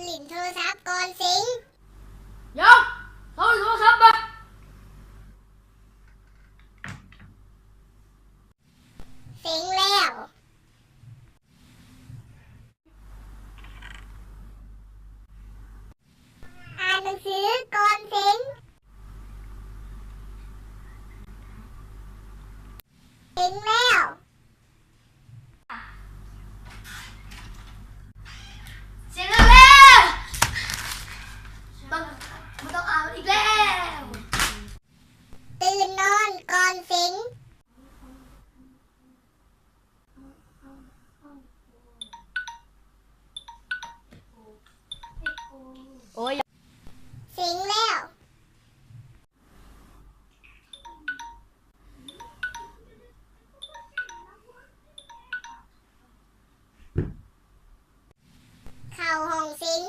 หลินโทรศัพท์ก่อนสิงยกโทรศัพท์มาสิงแล้วอ่านหนังสือก่อนสิงสิงแล้วเสียงแล้วไม่ต้องอ่านอีกแล้วตื่นนอนก่อนสิงโอ้ยสิงแล้วเข้าห้องสิง